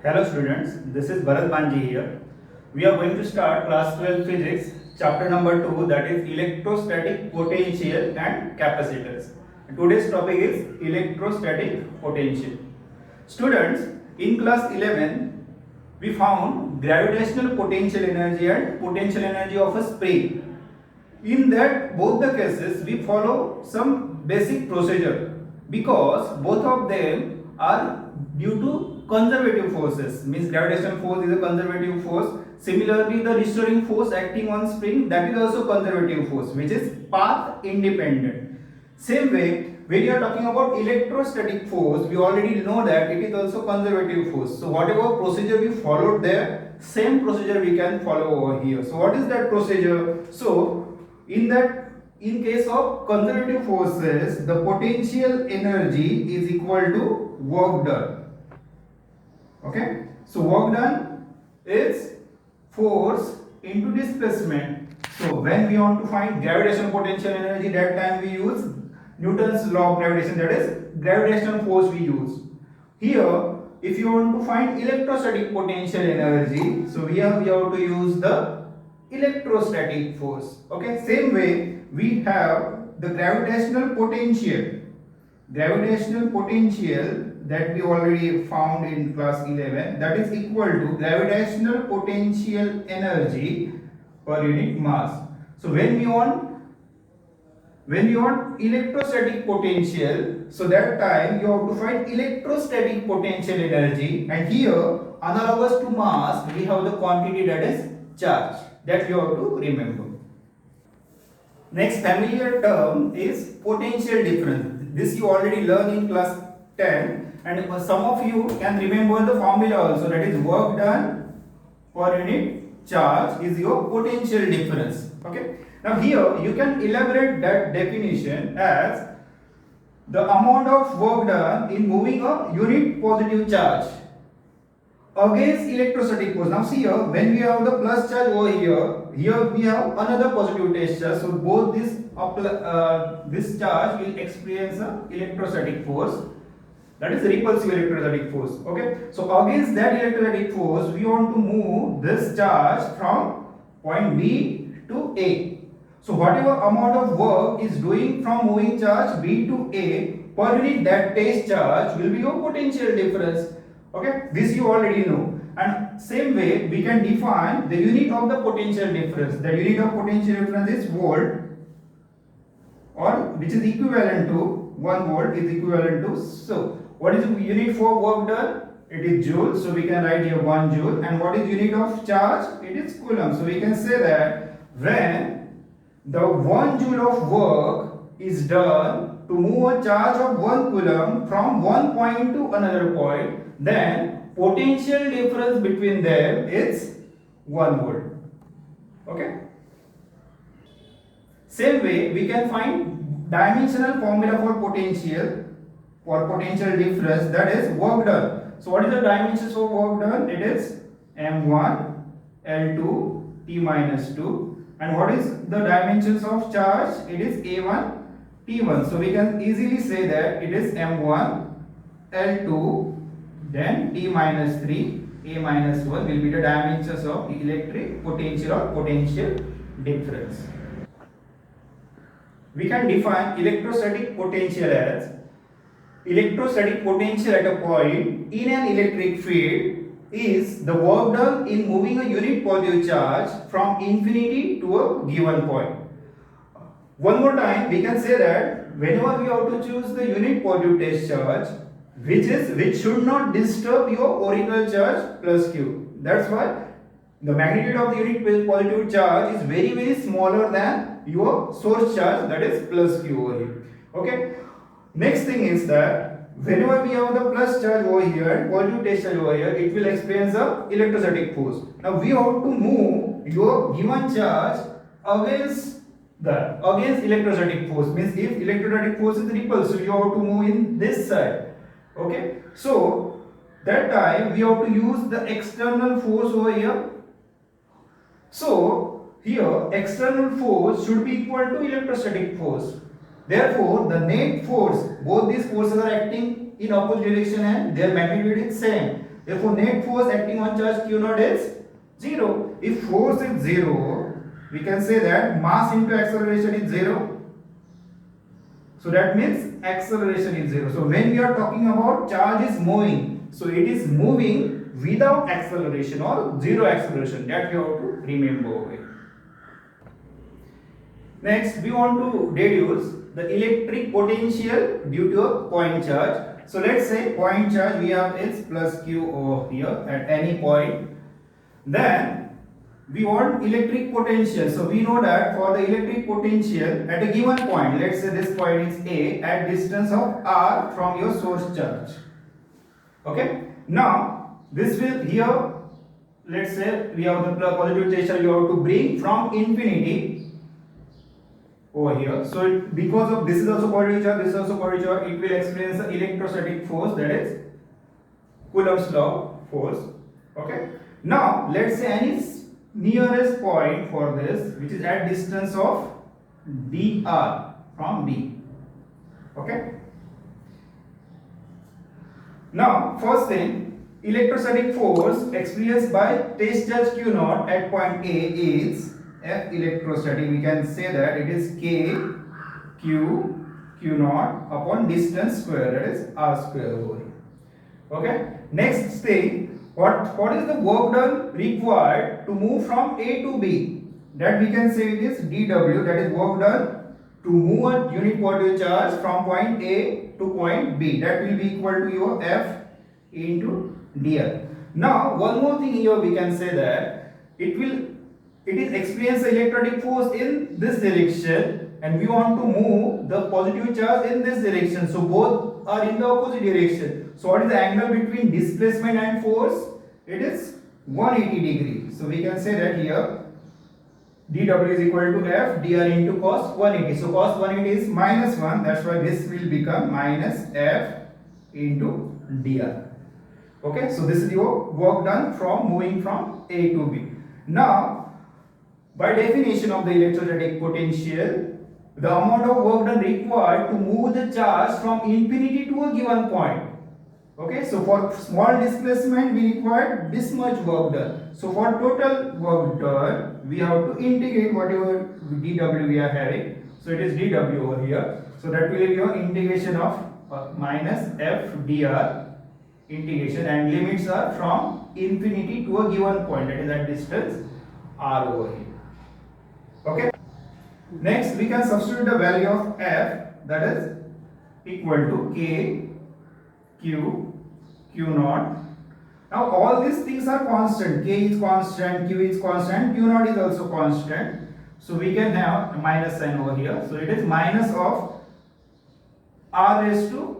Hello students, this is Bharat Banji here. We are going to start class 12 physics chapter number 2, that is electrostatic potential and capacitors. Today's topic is electrostatic potential. Students, in class 11 we found gravitational potential energy and potential energy of a spring. In that both the cases we follow some basic procedure because both of them are due to conservative forces, means gravitational force is a conservative force. Similarly, the restoring force acting on spring, that is also conservative force, which is path independent. Same way, when you are talking about electrostatic force, we already know that it is also conservative force. So whatever procedure we followed there, same procedure we can follow over here. So what is that procedure? So in case of conservative forces, the potential energy is equal to work done. Okay, so work done is force into displacement. So when we want to find gravitational potential energy, that time we use Newton's law of gravitation, that is gravitational force we use. Here, if you want to find electrostatic potential energy, so we have to use the electrostatic force. Okay, same way we have the gravitational potential. Gravitational potential that we already found in class 11, that is equal to gravitational potential energy per unit mass. So when we want electrostatic potential, so that time you have to find electrostatic potential energy, and here analogous to mass we have the quantity, that is charge, that you have to remember. Next familiar term is potential difference. This you already learned in class 10, and some of you can remember the formula also, that is work done per unit charge is your potential difference. Okay, now here you can elaborate that definition as the amount of work done in moving a unit positive charge against electrostatic force. Now see here, when we have the plus charge over here we have another positive test charge. So both this charge will experience a electrostatic force, that is repulsive electrostatic force. Okay, so against that electrostatic force we want to move this charge from point B to A. So whatever amount of work is doing from moving charge B to A per unit that test charge will be your potential difference. Okay, this you already know. And same way we can define the unit of the potential difference. The unit of potential difference is volt, or which is equivalent to 1 volt is equivalent to, so what is the unit for work done? It is joule, so we can write here 1 joule. And what is unit of charge? It is coulomb. So we can say that when the 1 joule of work is done to move a charge of 1 coulomb from one point to another point, then potential difference between them is 1 volt. Okay, same way we can find dimensional formula for potential difference, that is work done. So what is the dimensions of work done? It is m1 l2 t minus 2. And what is the dimensions of charge? It is a1 t1. So we can easily say that it is m1 l2 then t minus 3 a minus 1 will be the dimensions of electric potential or potential difference. We can define electrostatic potential as electrostatic potential at a point in an electric field is the work done in moving a unit positive charge from infinity to a given point. One more time we can say that whenever we have to choose the unit positive test charge, which should not disturb your original charge plus q. That's why the magnitude of the unit positive charge is very, very smaller than your source charge, that is plus q over here. Okay, next thing is that whenever we have the plus charge over here and positive test charge over here, it will experience a electrostatic force. Now we have to move your given charge against electrostatic force, means if electrostatic force is repulsive, you have to move in this side. Okay, so that time we have to use the external force over here. So here external force should be equal to electrostatic force. Therefore the net force, both these forces are acting in opposite direction and their magnitude is same. Therefore, net force acting on charge q naught is 0. If force is 0, we can say that mass into acceleration is 0. So that means acceleration is 0. So when we are talking about charge is moving, so it is moving without acceleration or zero acceleration. That you have to remember. Next, we want to deduce the electric potential due to a point charge. So let's say point charge we have is plus q over here at any point. Then we want electric potential. So we know that for the electric potential at a given point, let's say this point is A at distance of r from your source charge. Okay. Now this will here, let's say we have the positive charge you have to bring from infinity over here. So because of this is also positive charge, this is also positive charge, it will experience the electrostatic force, that is Coulomb's law force. Okay. Now let's say any nearest point for this which is at distance of dr from B. Okay. Now first thing, electrostatic force experienced by test charge q naught at point A is F electrostatic. We can say that it is k q naught upon distance square, that is r square over here. Okay. Next thing, what is the work done required to move from A to B? That we can say it is dW, that is work done to move a unit positive charge from point A to point B. That will be equal to your F into dr. Now one more thing here we can say that it is experience the electrostatic force in this direction and we want to move the positive charge in this direction. So both are in the opposite direction. So what is the angle between displacement and force? It is 180 degrees. So we can say that here dW is equal to F dr into cos 180. So cos 180 is minus 1. That's why this will become minus F into dr. Okay. So this is your work done from moving from A to B. Now by definition of the electrostatic potential, the amount of work done required to move the charge from infinity to a given point. Okay, so for small displacement we require this much work done. So for total work done, we have to integrate whatever dW we are having. So it is dW over here. So that will be your integration of minus F dr integration, and limits are from infinity to a given point, that is at distance r over here. Okay. Next we can substitute the value of F, that is equal to k q naught. Now all these things are constant. K is constant, q is constant, q naught is also constant. So we can have a minus sign over here. So it is minus of r raised to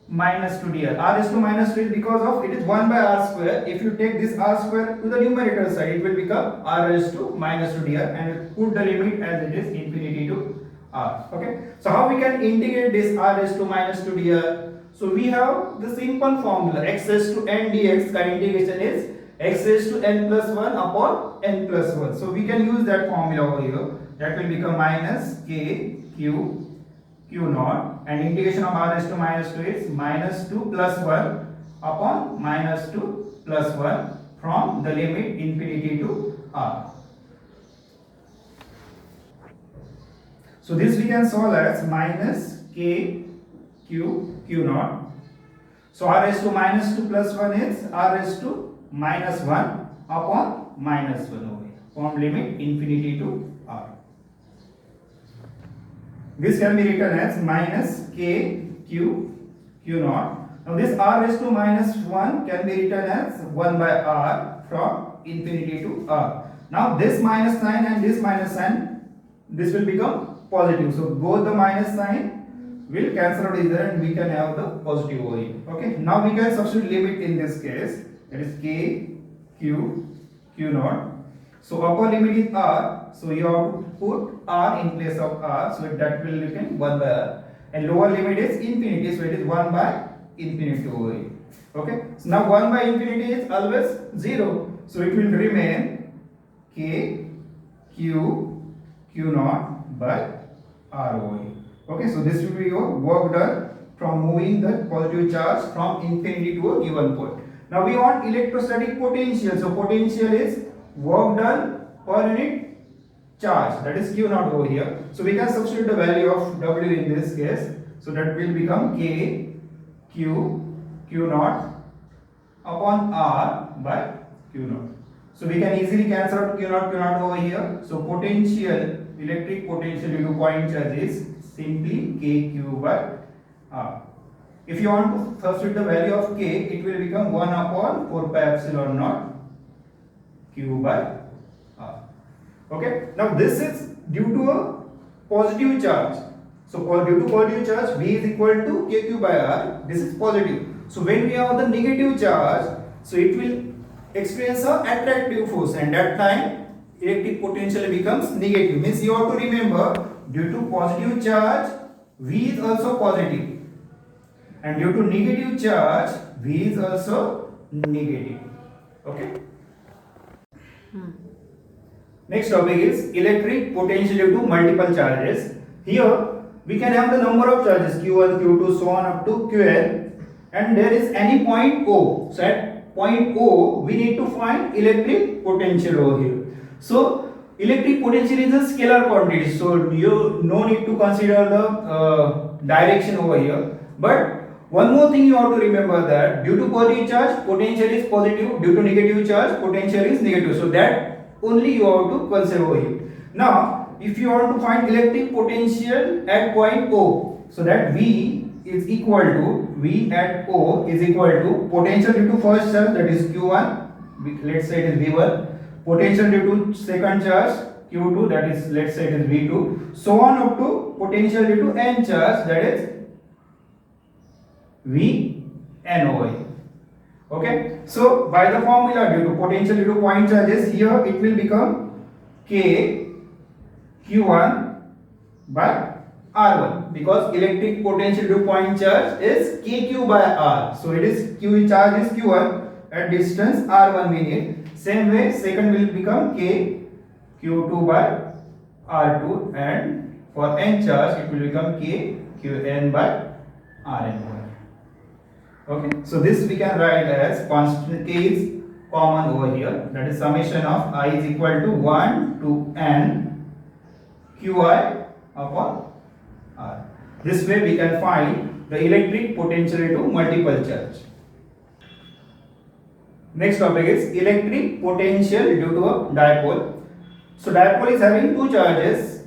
minus 2 dr. R raised to minus 2 is because of it is 1 by r square. If you take this r square to the numerator side, it will become r raised to minus 2 dr, and put the limit as it is infinity to r. Okay. So how we can integrate this r raised to minus 2 dr? So we have the simple formula, x raised to n dx का integration is x raised to n plus 1 upon n plus 1. So we can use that formula over here. That will become minus k q naught, and integration of r raised to minus 2 is minus 2 plus 1 upon minus 2 plus 1 from the limit infinity to r. So this we can solve as minus k q naught. So r raised to minus 2 plus 1 is r raised to minus 1 upon minus 1 over here from limit infinity to r. This can be written as minus k q naught. Now this r raised to minus 1 can be written as 1 by r from infinity to r. Now this minus sign and this minus sign, this will become positive. So both the minus sign will cancel out each other and we can have the positive over here. Okay. Now we can substitute limit in this case. That is k q naught. So upper limit is r. So you have to put r in place of r. So that will become 1 by r. And lower limit is infinity. So it is 1 by infinity over here. Okay. So now 1 by infinity is always 0. So it will remain k q naught by r over here. Okay, so this will be your work done from moving the positive charge from infinity to a given point. Now we want electrostatic potential. So potential is work done per unit charge, that is Q naught over here. So we can substitute the value of W in this case. So that will become K Q naught upon R by Q naught. So we can easily cancel out Q naught over here. So potential, electric potential due to point charge is simply KQ by R. If you want to substitute the value of K, it will become 1 upon 4 pi epsilon naught Q by R. Okay. Now this is due to a positive charge. So due to positive charge, V is equal to KQ by R. This is positive. So when we have the negative charge, so it will experience a attractive force, and that time electric potential becomes negative. Means you have to remember, due to positive charge, V is also positive, and due to negative charge, V is also negative. Okay. Next topic is electric potential due to multiple charges. Here we can have the number of charges Q1, Q2, so on up to Qn, and there is any point O. So at point O, we need to find electric potential over here. So electric potential is a scalar quantity, so you no need to consider the direction over here. But one more thing you have to remember, that due to positive charge, potential is positive, due to negative charge, potential is negative. So that only you have to consider over here. Now, if you want to find electric potential at point O, so that V is equal to, V at O is equal to potential due to first charge, that is Q1, let's say it is V1, potential due to second charge Q2, that is, let's say it is V2, so on up to potential due to N charge, that is Vn over here. Okay, so by the formula, due to potential due to point charges, here it will become K Q1 by R1, because electric potential due to point charge is KQ by R. So it is Q charge is Q1 at distance R1 we need. Same way, second will become K Q2 by R2, and for N charge it will become K Qn by Rn. Okay, so this we can write as constant K is common over here, that is summation of I is equal to 1 to N Qi upon R. This way we can find the electric potential due to multiple charge. Next topic is electric potential due to a dipole. So dipole is having two charges,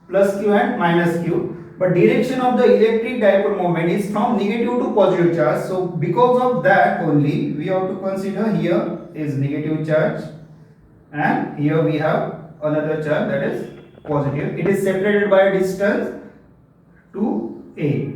plus Q and minus Q. But direction of the electric dipole moment is from negative to positive charge. So because of that only, we have to consider here is negative charge, and here we have another charge, that is positive. It is separated by a distance to A.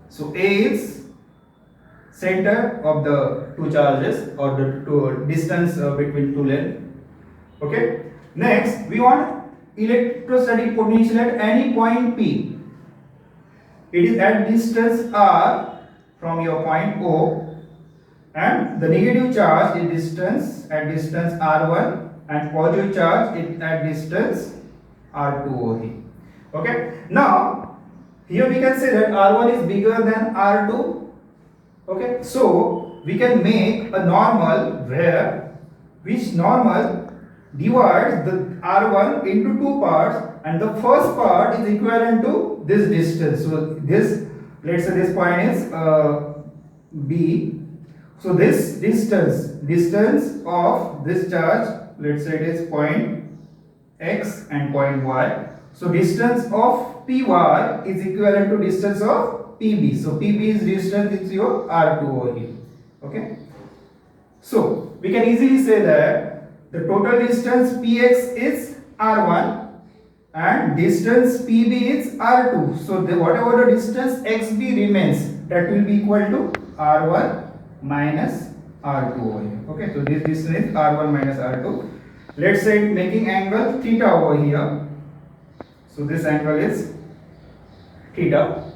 So A is center of the two charges, or the distance between two lengths. Okay. Next, we want electrostatic potential at any point P. It is at distance R from your point O, and the negative charge is at distance R1, and positive charge is at distance R2 over here. Okay. Now here we can say that R1 is bigger than R2. Okay. So we can make a normal where which normal divides the R1 into two parts, and the first part is equivalent to this distance. So this, let's say this point is B. So this distance of this charge, let's say it is point X and point Y. So distance of PY is equivalent to distance of PB. So PB is distance, it's your R2 over here. Okay. So we can easily say that the total distance PX is R1 and distance PB is R2. So whatever the distance XB remains, that will be equal to R1 minus R2 over here. Okay, so this distance is R1 minus R2. Let's say making angle theta over here. So this angle is theta,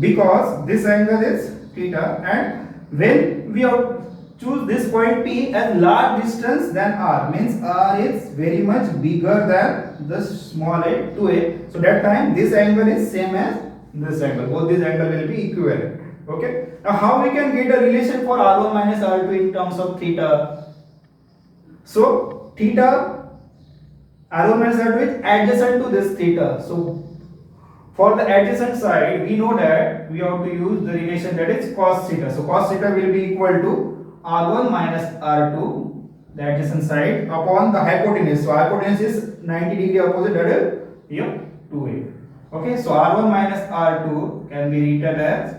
because this angle is theta, and when we have choose this point P as large distance than R, means R is very much bigger than the small a 2a. So that time this angle is same as this angle. Both these angle will be equivalent. Okay. Now how we can get a relation for R1 minus R2 in terms of theta? So theta R1 minus R2 is adjacent to this theta. So for the adjacent side, we know that we have to use the relation that is cos theta. So cos theta will be equal to R1 minus R2, the adjacent side, upon the hypotenuse. So hypotenuse is 90 degree opposite, that is here 2a. Okay, so R1 minus R2 can be written as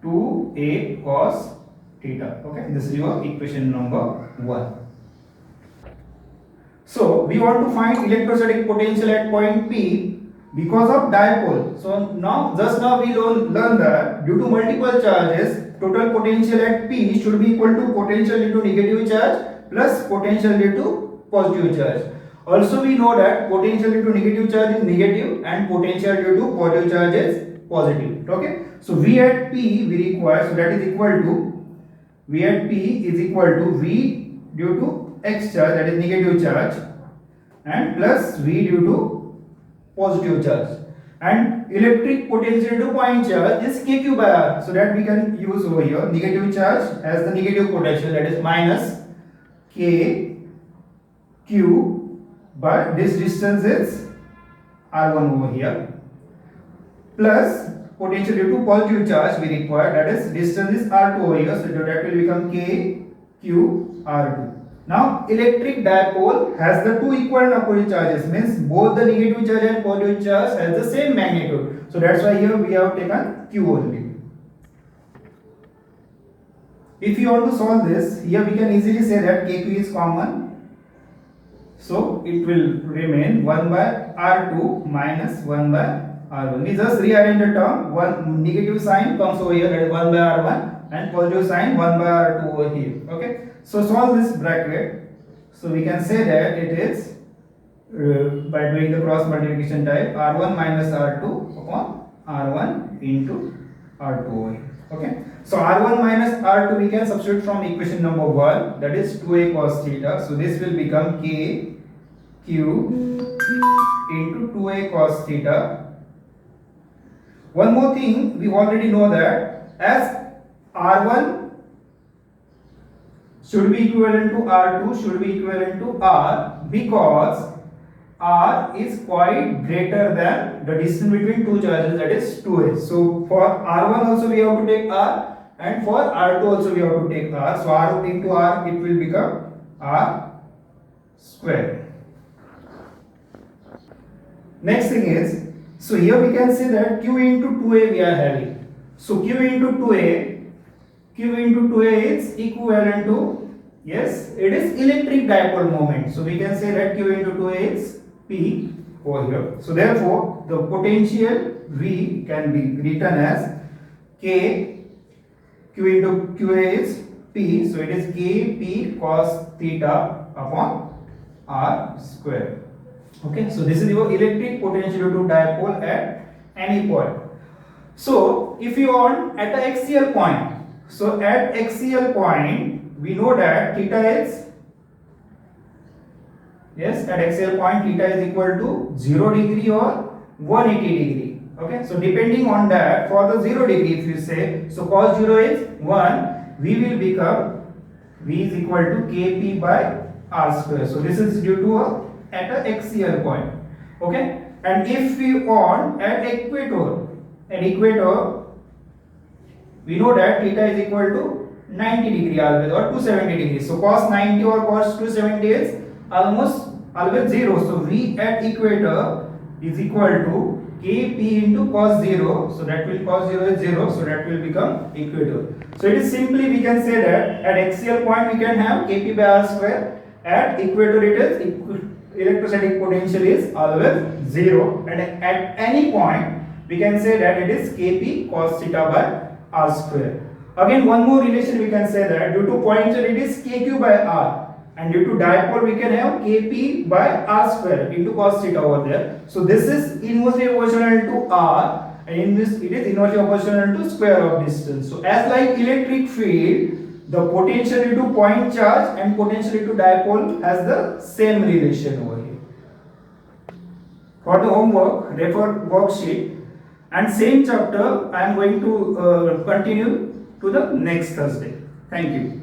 2a cos theta. Okay, this is your equation number 1. So we want to find electrostatic potential at point P because of dipole. So just now we learn that due to multiple charges, total potential at P should be equal to potential due to negative charge plus potential due to positive charge. Also we know that potential due to negative charge is negative and potential due to positive charge is positive. Okay, so V at P we require, so that is equal to V at P is equal to V due to X charge, that is negative charge, and plus V due to positive charge, and electric potential due to point charge is kq by r. So that we can use over here negative charge as the negative potential, that is minus k q by this distance is r1 over here, plus potential due to positive charge we require, that is distance is r2 over here, so that will become k q r2. Now electric dipole has the two equal and opposite charges, means both the negative charge and positive charge has the same magnitude. So that's why here we have taken q only. If you want to solve this, here we can easily say that kq is common. So it will remain 1 by r2 minus 1 by r1. We just rearrange the term, one negative sign comes over here, that is 1 by r1, and positive sign 1 by r2 over here. Okay, so solve this bracket. So we can say that it is by doing the cross multiplication type, r1 minus r2 upon r1 into r2 over here. Okay, so r1 minus r2 we can substitute from equation number 1, that is 2a cos theta. So this will become k q into 2a cos theta. One more thing, we already know that as r1 should be equivalent to r2 should be equivalent to r, because r is quite greater than the distance between two charges, that is 2a. So for r1 also we have to take r, and for r2 also we have to take r. So r into r, it will become r square. Next thing is, so here we can say that q into 2a we are having. So q into 2a is equivalent to, yes, it is electric dipole moment. So we can say that q into 2a is P over here. So therefore the potential V can be written as K q into QA is P. So it is Kp cos theta upon R square. Okay, so this is your electric potential due to dipole at any point. So if you want at the axial point, so at axial point we know that theta is, yes, at axial point theta is equal to 0 degree or 180 degree. Okay, so depending on that, for the 0 degree if you say, so cos 0 is 1, V will become, V is equal to Kp by R square. So this is due to at an axial point. Okay, and if we want at equator, we know that theta is equal to 90 degree always, or 270 degrees. So cos 90 or cos 270 is almost always 0. So V at equator is equal to Kp into cos 0. So that will, cos 0 is 0. So that will become equator. So it is simply, we can say that at axial point we can have Kp by R square. At equator it is electrostatic potential is always 0. And at any point we can say that it is Kp cos theta by R square. Again, one more relation we can say that due to potential it is Kq by R, and due to dipole we can have Kp by R square into cos theta over there. So this is inversely proportional to R, and in this it is inversely proportional to square of distance. So as like electric field, the potential due to point charge and potential due to dipole has the same relation over here. For the homework, refer worksheet, and same chapter I am going to continue to the next Thursday. Thank you.